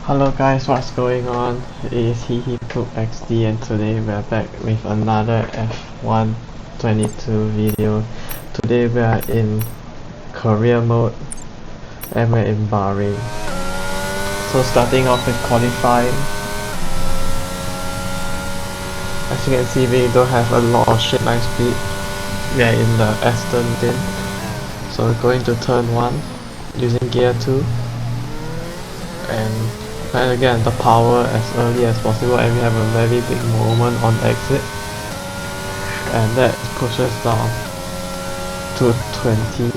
Hello guys, what's going on? It is XD and today we're back with another F1 22 video. Today we are in career mode and we're in Bahrain. So starting off with qualifying. As you can see, we don't have a lot of straight line speed. We are in the Aston Martin. So we're going to turn 1 using gear 2 and try to get the power as early as possible, and we have a very big moment on exit, and that pushes down to 20,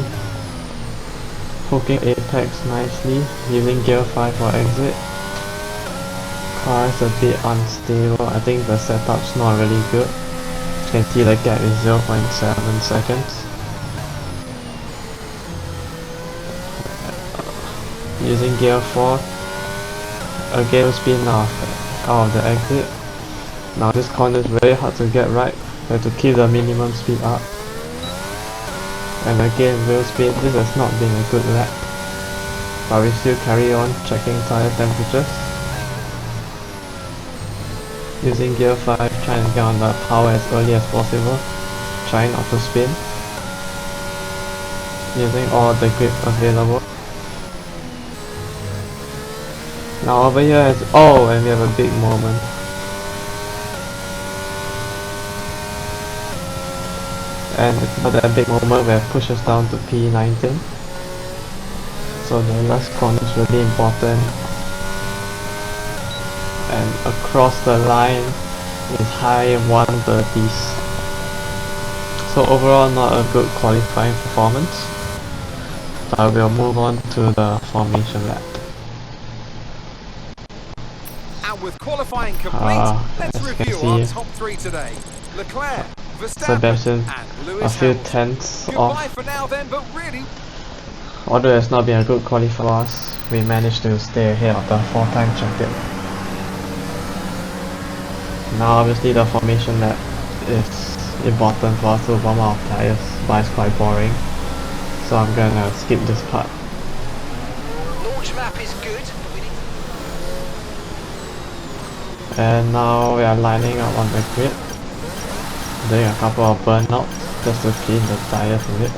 hooking apex nicely using gear 5 for exit. Car is a bit unstable. I think the setup's not really good. You can see the gap is 0.7 seconds. Using gear 4, again spin out of the exit. Now this corner is very hard to get right. We have to keep the minimum speed up. And again wheel spin. This has not been a good lap, but we still carry on checking tire temperatures. Using gear 5, trying to get on the power as early as possible. Trying not to spin. Using all the grip available. Now over here is and we have a big moment. And for that big moment, we have pushed us down to P19. So the last corner is really important. And across the line is high 130s. So overall, not a good qualifying performance. But we'll move on to the formation lap. With qualifying complete, let's review our top three today. Leclerc, Sebastian, and Lewis a few Hamilton. tenths Goodbye off. for now then, but really, Although it's not been a good qualify for us, we managed to stay ahead of the 4-time champion. Now obviously the formation lap is important for us to warm our tires, but it's quite boring. So I'm gonna skip this part. Launch map is good. And now we are lining up on the grid, doing a couple of burnouts just to clean the tires a bit.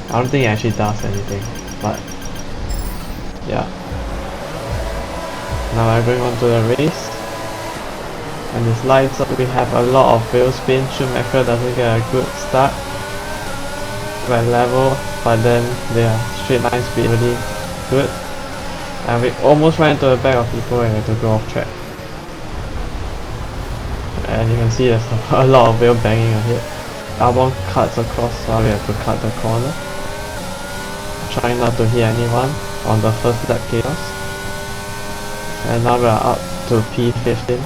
I don't think it actually does anything, but yeah. Now we're going on to the race, and this lights up. We have a lot of wheel spin. Schumacher doesn't get a good start. We're level, but then their straight line speed really good, and we almost ran into the back of people and we had to go off track. And you can see there's a lot of wheel banging ahead. Albon cuts across, so we have to cut the corner. Trying not to hit anyone on the first lap chaos. And now we are up to P15.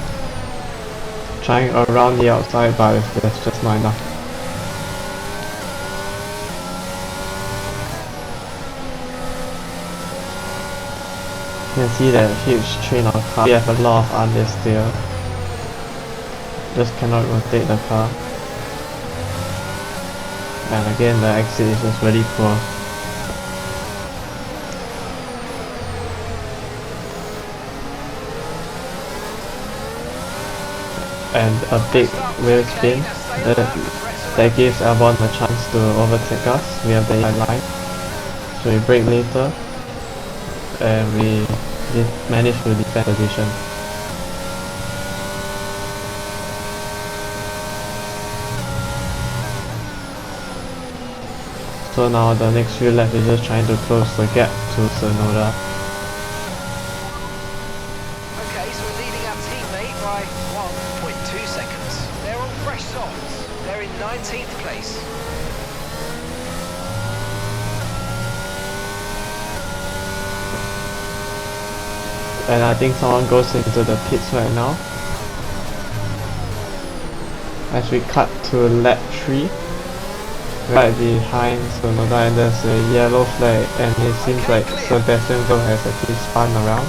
Trying around the outside, but there's just not enough. You can see that huge train of cars. We have a lot of understeer. Just cannot rotate the car, and again the exit is just really poor. And a big wheel spin that gives Albon a chance to overtake us. We have the line, so we brake later and we managed to defend position. So now the next few laps is just trying to close the gap to Tsunoda. Okay, so we're leading our teammate by 1.2 seconds. They're on fresh softs. They're in 19th place. And I think someone goes into the pits right now. As we cut to lap 3. Right behind Tsunoda, and there's a yellow flag, and it seems like Sebastian Vettel has actually spun around.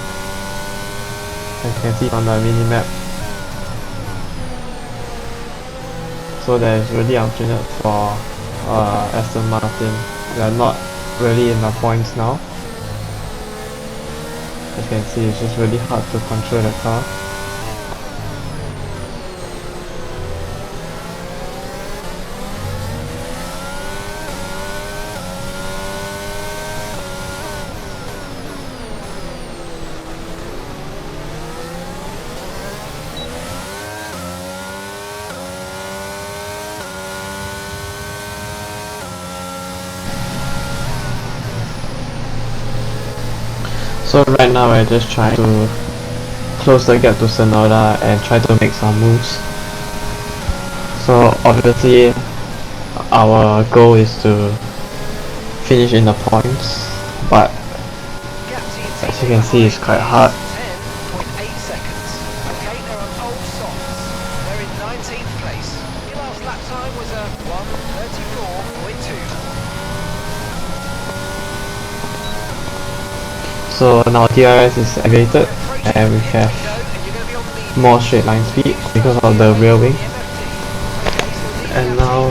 As you can see on the minimap. So that is really unfortunate for Aston Martin. They are not really in the points now. As you can see, it's just really hard to control the car. So right now we're just trying to close the gap to Sonoda and try to make some moves. So obviously our goal is to finish in the points, but as you can see it's quite hard. 10.8 seconds. Okay, they're on old softs. They're in 19th place. Your last lap time was a 1:34.2. So now DRS is activated and we have more straight line speed because of the rear wing. And now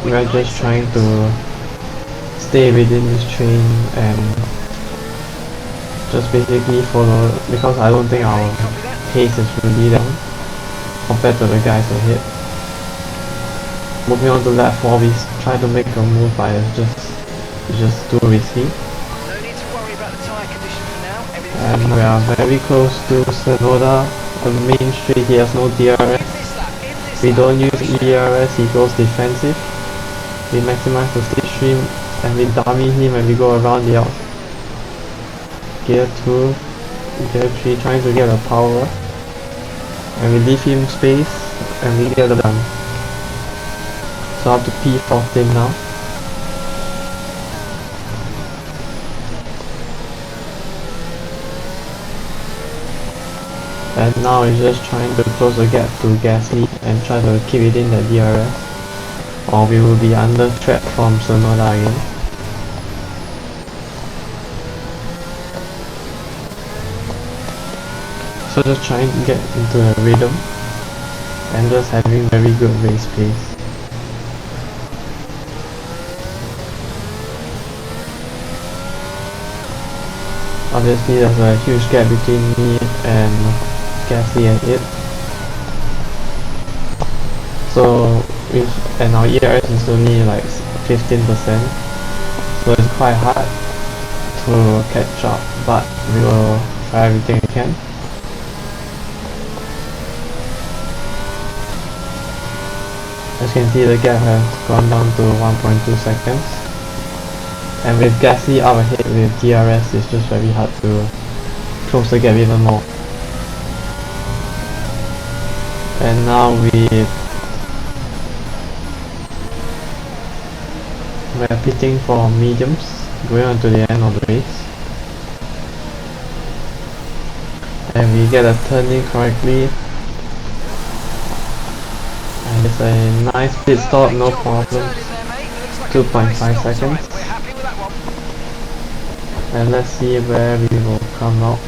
we are just trying to stay within this train and just basically follow, because I don't think our pace is really down compared to the guys ahead. Moving on to lap 4, we try to make a move, but it's just too risky. And we are very close to Sonoda. The main straight, he has no DRS. We don't use ERS, he goes defensive. We maximize the slipstream and we dummy him and we go around the out. Gear 2, Gear 3 trying to get a power. And we leave him space and we get the done. So up to P14 now. And now we're just trying to close the gap to Gasly and try to keep it in the DRS, or we will be under threat from Sonoda again. So just trying to get into the rhythm and just having very good race pace. Obviously there's a huge gap between me and Gasly and it. So and our ERS is only like 15%, so it's quite hard to catch up, but we will try everything we can. As you can see, the gap has gone down to 1.2 seconds, and with Gasly up ahead with DRS, it's just very hard to close the gap even more. And now we're pitting for mediums, going on to the end of the race. And we get a turning correctly. And it's a nice pit stop, no problems. 2.5 seconds. And let's see where we will come out.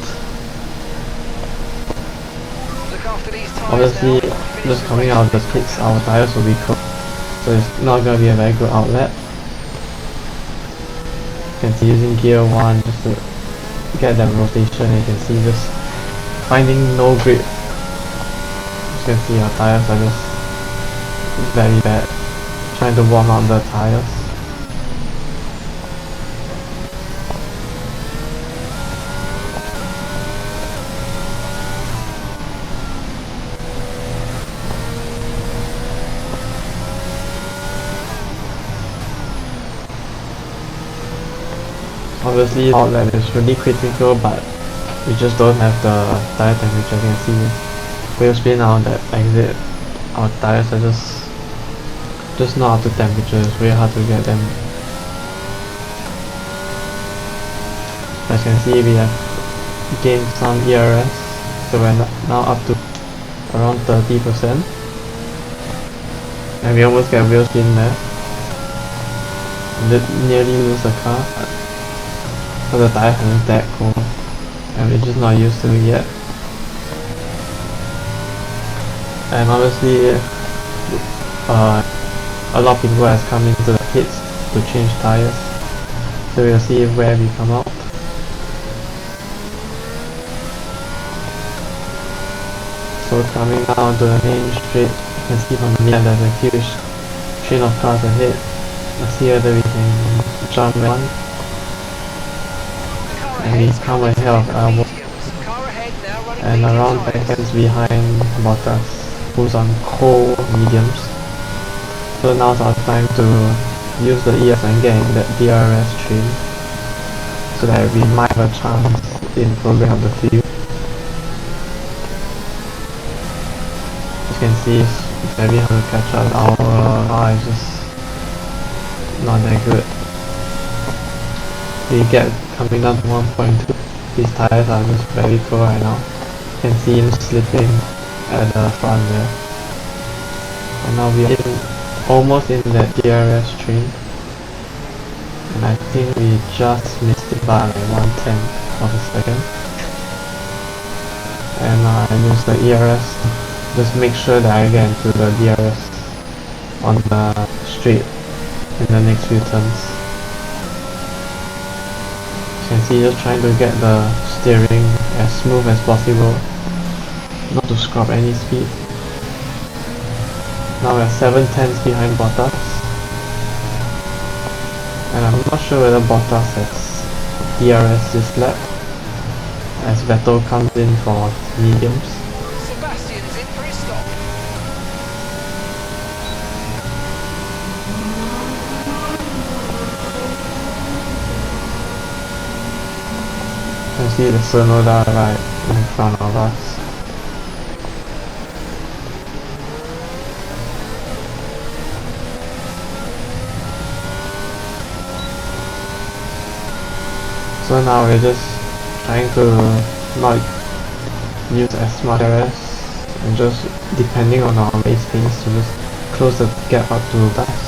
Obviously, just coming out of the pits, our tires will be cooked, so it's not going to be a very good outlet. You can see using gear 1 just to get that rotation. You can see just finding no grip. You can see our tires are just very bad. Trying to warm up the tires. Obviously, outlet is really critical, but we just don't have the tire temperature. You can see wheel spin out that exit. Our tires are just not up to temperature. It's very hard to get them. As you can see, we have gained some ERS, so we're now up to around 30%, and we almost get wheel spin there. Nearly lose the car. So the tire hasn't that cool, and we're just not used to it yet. And obviously, a lot of people has come into the pits to change tires, so we'll see where we come out. So coming down to the main street, you can see from here there's a huge train of cars ahead. Let's see whether we can jump one. And we come ahead of Albon, and around seconds behind Bottas, who's on cold mediums. So now's our time to use the ES and get in that DRS train, so that we might have a chance in progress of the field. You can see it's very hard to catch up. Our car is just not that good. We get coming down to 1.2. These tires are just very cold right now. You can see him slipping at the front there. And now we are almost in that DRS train. And I think we just missed it by like 1/10 of a second. And I use the ERS to just make sure that I get into the DRS on the straight in the next few turns. You can see just trying to get the steering as smooth as possible, not to scrub any speed. Now we are 7/10 behind Bottas, and I'm not sure whether Bottas has DRS this lap, as Vettel comes in for mediums. Sebastian's in for his stop. You can see the Sonoda right in front of us. So now we're just trying to not use as much DRS and just depending on our race pace to just close the gap up to Bottas.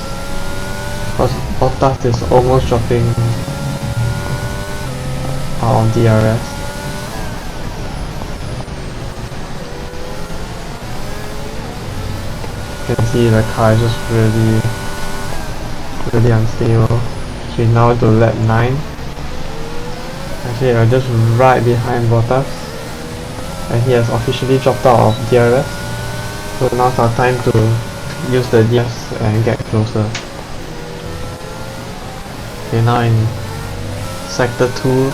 Because Bottas is almost dropping on DRS. You can see the car is just really unstable. So now to lap 9. Actually, we're just right behind Bottas, and he has officially dropped out of DRS. So now's our time to use the DRS and get closer. Okay, now in sector 2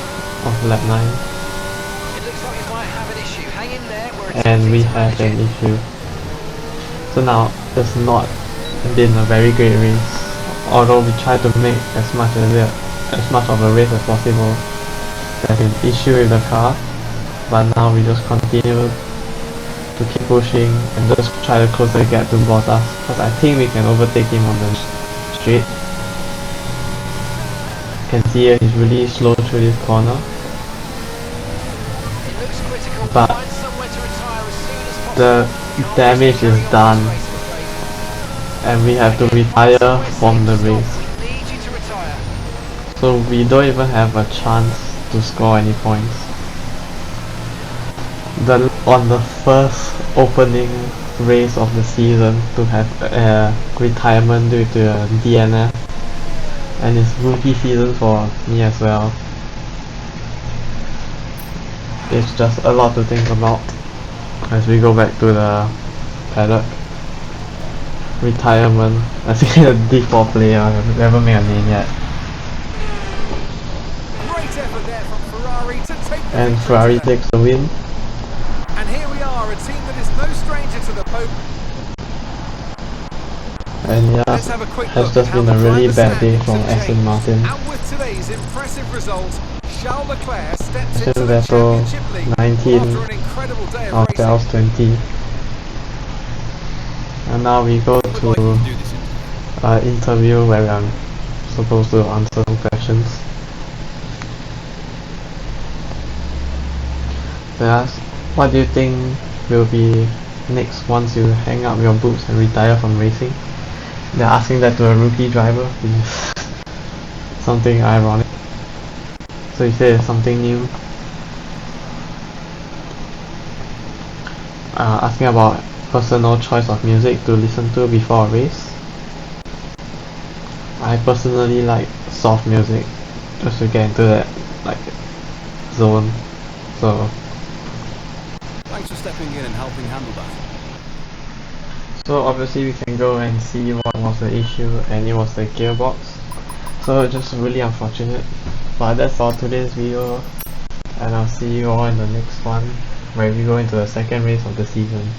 of lap 9. It looks like we might have an issue. Hang in there. And we have an issue. So now it's not been a very great race, although we try to make as much of a race as possible. There's an issue with the car, but now we just continue to keep pushing and just try to close the gap to Bottas, because I think we can overtake him on the straight. You can see he's really slow through this corner, but the damage is done and we have to retire from the race. So we don't even have a chance to score any points. On the first opening race of the season to have a retirement due to a DNF, and it's rookie season for me as well. It's just a lot to think about as we go back to the paddock. Retirement, I think a D4 player, I've never made a name yet. And Ferrari takes the win. And here we are, a team that is no stranger to the podium. And yeah, has just been a really bad day for Aston Martin. And with today's impressive result, Charles Leclerc steps into the Vettel championship league 19, after an incredible day of racing. Octav's 20. And now we go to an interview where I'm supposed to answer some questions. They ask, what do you think will be next once you hang up your boots and retire from racing? They're asking that to a rookie driver, which is something ironic. So he said it's something new. Asking about personal choice of music to listen to before a race. I personally like soft music, just to get into that like zone. So Thanks for stepping in and helping handle that. So obviously we can go and see what was the issue, and it was the gearbox. So just really unfortunate. But that's all today's video, and I'll see you all in the next one where we go into the second race of the season.